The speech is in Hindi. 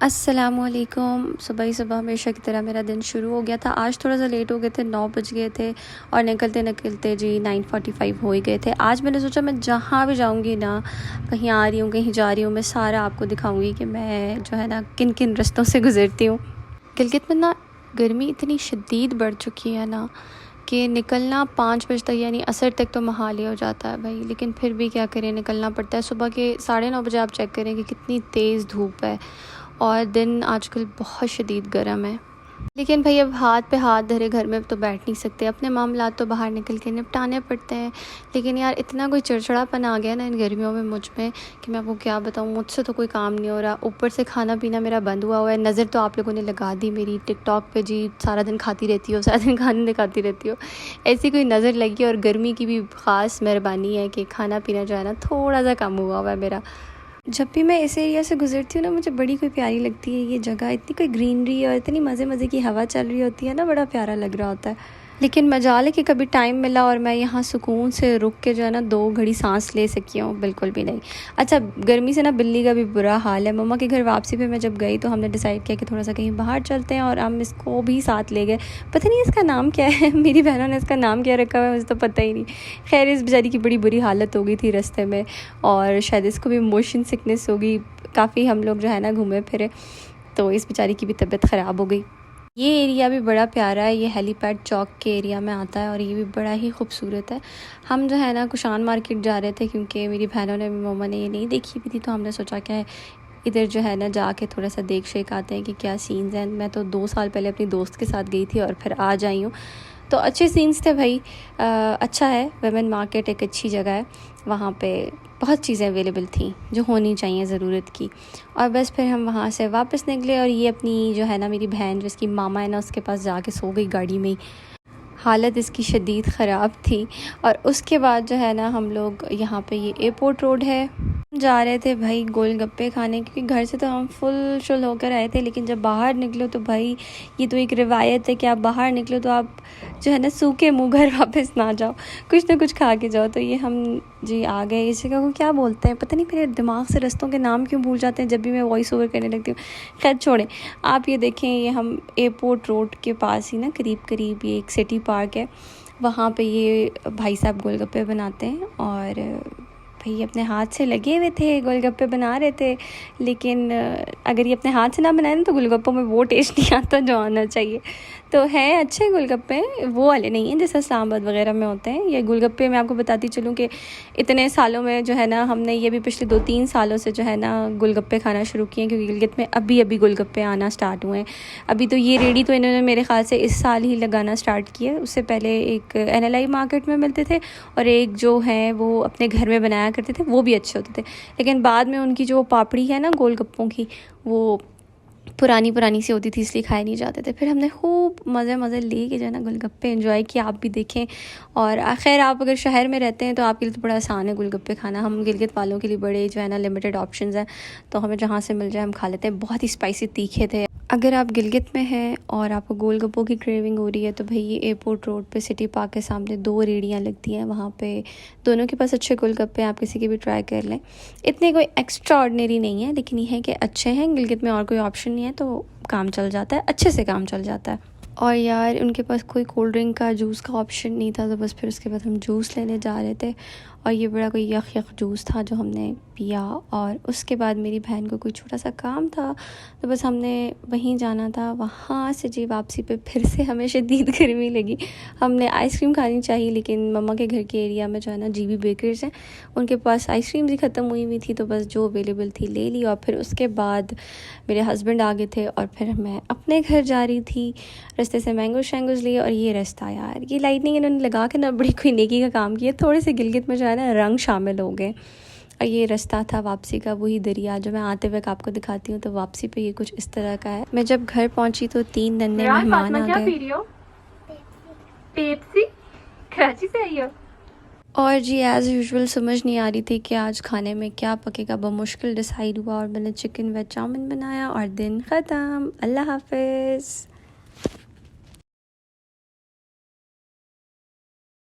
अस्सलामुअलैकुम। सुबह ही सुबह हमेशा की तरह मेरा दिन शुरू हो गया था। आज थोड़ा सा लेट हो गए थे, 9 बज गए थे और निकलते निकलते जी 9:45 हो ही गए थे। आज मैंने सोचा मैं जहाँ भी जाऊँगी ना, कहीं आ रही हूँ कहीं जा रही हूँ, मैं सारा आपको दिखाऊँगी कि मैं जो है ना किन किन रास्तों से गुज़रती हूँ। गिलगित में ना गर्मी इतनी शदीद बढ़ चुकी है ना कि निकलना 5 बजे तक यानी असर तक तो महाल ही हो जाता है भाई, लेकिन फिर भी क्या करें, निकलना पड़ता है। सुबह के 9:30 बजे आप चेक करें कि कितनी तेज़ धूप है और दिन आजकल बहुत शदीद गर्म है। लेकिन भाई अब हाथ पे हाथ धरे घर में तो बैठ नहीं सकते, अपने मामलात तो बाहर निकल के निपटाने पड़ते हैं। लेकिन यार इतना कोई चिड़चिड़ापन आ गया ना इन गर्मियों में मुझ में कि मैं आपको क्या बताऊँ, मुझसे तो कोई काम नहीं हो रहा। ऊपर से खाना पीना मेरा बंद हुआ है। नज़र तो आप लोगों ने लगा दी मेरी टिकटॉक पे जी, सारा दिन खाती रहती हो, सारा दिन खाने दिखाती रहती हो, ऐसी कोई नज़र लगी। और गर्मी की भी ख़ास मेहरबानी है कि खाना पीना जो है ना थोड़ा सा कम हुआ है मेरा। जब भी मैं इस एरिया से गुज़रती हूँ ना, मुझे बड़ी कोई प्यारी लगती है ये जगह। इतनी कोई ग्रीनरी और इतनी मज़े मज़े की हवा चल रही होती है ना, बड़ा प्यारा लग रहा होता है। लेकिन मजाल है कि कभी टाइम मिला और मैं यहाँ सुकून से रुक के जो है ना 2 घड़ी सांस ले सकी हूँ, बिल्कुल भी नहीं। अच्छा, गर्मी से ना बिल्ली का भी बुरा हाल है। मम्मा के घर वापसी पे मैं जब गई तो हमने डिसाइड किया कि थोड़ा सा कहीं बाहर चलते हैं और हम इसको भी साथ ले गए। पता नहीं इसका नाम क्या है मेरी बहनों ने इसका नाम क्या रखा हुआ है, मुझे तो पता ही नहीं। खैर, इस बेचारी की बड़ी बुरी हालत हो गई थी रास्ते में और शायद इसको भी मोशन सिकनेस हो गई। काफ़ी हम लोग जो है ना घूमे फिरे तो इस बेचारी की भी तबीयत ख़राब हो गई। ये एरिया भी बड़ा प्यारा है, ये हेलीपैड चौक के एरिया में आता है और ये भी बड़ा ही खूबसूरत है। हम जो है ना कुशान मार्केट जा रहे थे क्योंकि मेरी बहनों ने, मम्मा ने ये नहीं देखी भी थी, तो हमने सोचा कि इधर जो है ना जाके थोड़ा सा देख शेख आते हैं कि क्या सीन्स हैं। मैं तो 2 साल पहले अपनी दोस्त के साथ गई थी और फिर आज आई हूँ, तो अच्छे सीन्स थे भाई। अच्छा है, वुमेन मार्केट एक अच्छी जगह है, वहाँ पे बहुत चीज़ें अवेलेबल थी जो होनी चाहिए ज़रूरत की। और बस फिर हम वहाँ से वापस निकले और ये अपनी जो है ना मेरी बहन, जिसकी मामा है ना, उसके पास जाके सो गई गाड़ी में ही। हालत इसकी शदीद ख़राब थी। और उसके बाद जो है ना हम लोग यहाँ पे, ये एयरपोर्ट रोड है, जा रहे थे भाई गोलगप्पे खाने, क्योंकि घर से तो हम फुल शुल होकर आए थे। लेकिन जब बाहर निकलो तो भाई, ये तो एक रिवायत है कि आप बाहर निकलो तो आप जो है ना सूखे मुँह घर वापस ना जाओ, कुछ ना कुछ खा के जाओ। तो ये हम जी आ गए। इस जगह को क्या बोलते हैं पता नहीं, मेरे दिमाग से रास्तों के नाम क्यों भूल जाते हैं जब भी मैं वॉइस ओवर करने लगती हूँ। खैर छोड़ें, आप ये देखें, ये हम एयरपोर्ट रोड के पास ही ना करीब करीब ये एक सिटी पार्क है, वहाँ पे ये भाई साहब गोलगप्पे बनाते हैं। और भाई अपने हाथ से लगे हुए थे, गोलगप्पे बना रहे थे। लेकिन अगर ये अपने हाथ से ना बनाए ना तो गोलगप्पों में वो टेस्ट नहीं आता जो आना चाहिए। तो है अच्छे गोलगप्पे, वो वाले नहीं हैं जैसे इस्लामाबाद वगैरह में होते हैं। ये गोलगप्पे मैं आपको बताती चलूँ कि इतने सालों में जो है ना, हमने ये भी पिछले 2-3 सालों से जो है ना गोलगप्पे खाना शुरू किए हैं, क्योंकि गिलगित में अभी अभी गोलगप्पे आना स्टार्ट हुए हैं। अभी तो ये रेडी तो इन्होंने मेरे ख्याल से इस साल ही लगाना स्टार्ट किया। उससे पहले एक NLI मार्केट में मिलते थे और एक जो है वो अपने घर में बनाया करते थे, वो भी अच्छे होते थे। लेकिन बाद में उनकी जो पापड़ी है ना गोलगप्पों की, वो पुरानी पुरानी सी होती थी, इसलिए खाए नहीं जाते थे। फिर हमने खूब मज़े ले के जो है ना गोलगप्पे एंजॉय किया। आप भी देखें। और खैर, आप अगर शहर में रहते हैं तो आपके लिए तो बड़ा आसान है गोलगप्पे खाना। हम गिलगित वालों के लिए बड़े जो है ना लिमिटेड ऑप्शंस हैं, तो हमें जहाँ से मिल जाए हम खा लेते हैं। बहुत ही स्पाइसी तीखे थे। अगर आप गिलगित में हैं और आपको गोलगप्पों की क्रेविंग हो रही है तो भाई ये एयरपोर्ट रोड पे सिटी पार्क के सामने 2 रेड़ियाँ लगती हैं, वहाँ पे दोनों के पास अच्छे गोलगप्पे हैं, आप किसी के भी ट्राई कर लें। इतने कोई एक्स्ट्रा ऑर्डिनरी नहीं है, लेकिन ये है कि अच्छे हैं। गिलगित में और कोई ऑप्शन नहीं है तो काम चल जाता है, अच्छे से काम चल जाता है। और यार उनके पास कोई कोल्ड ड्रिंक का, जूस का ऑप्शन नहीं था, तो बस फिर उसके बाद हम जूस लेने जा रहे थे। और ये बड़ा कोई यख जूस था जो हमने पिया। और उसके बाद मेरी बहन को कोई छोटा सा काम था, तो बस हमने वहीं जाना था। वहाँ से जी वापसी पे फिर से हमें शदीद गर्मी लगी। हमने आइसक्रीम खानी चाहिए, लेकिन मम्मा के घर के एरिया में जो है ना GB बेकर्स हैं, उनके पास आइसक्रीम ही ख़त्म हुई थी, तो बस जो अवेलेबल थी ले ली। और फिर उसके बाद मेरे हस्बैंड आ गए थे और फिर मैं अपने घर जा रही थी। रास्ते से मैंगो शैंगोज़ लिए। और ये रास्ता यार, ये लाइटनिंग इन्होंने लगा के ना बड़ी कोई नेकी का काम किया। थोड़े से गिलगित में जो है ना रंग शामिल हो गए। और ये रास्ता था वापसी का, वही दरिया जो मैं आते वक्त आपको दिखाती हूँ। तो वापसी पे ये कुछ इस तरह का है। मैं जब घर पहुँची तो 3 नन्हे मेहमान आ गए। पेप्सी कराची से आई हो? और जी एज़ यूजुअल समझ नहीं आ रही थी कि आज खाने में क्या पकेगा। बमुश्किल डिसाइड हुआ और मैंने चिकन वेज चाउमीन बनाया और दिन ख़त्म। अल्लाह हाफ़िज़।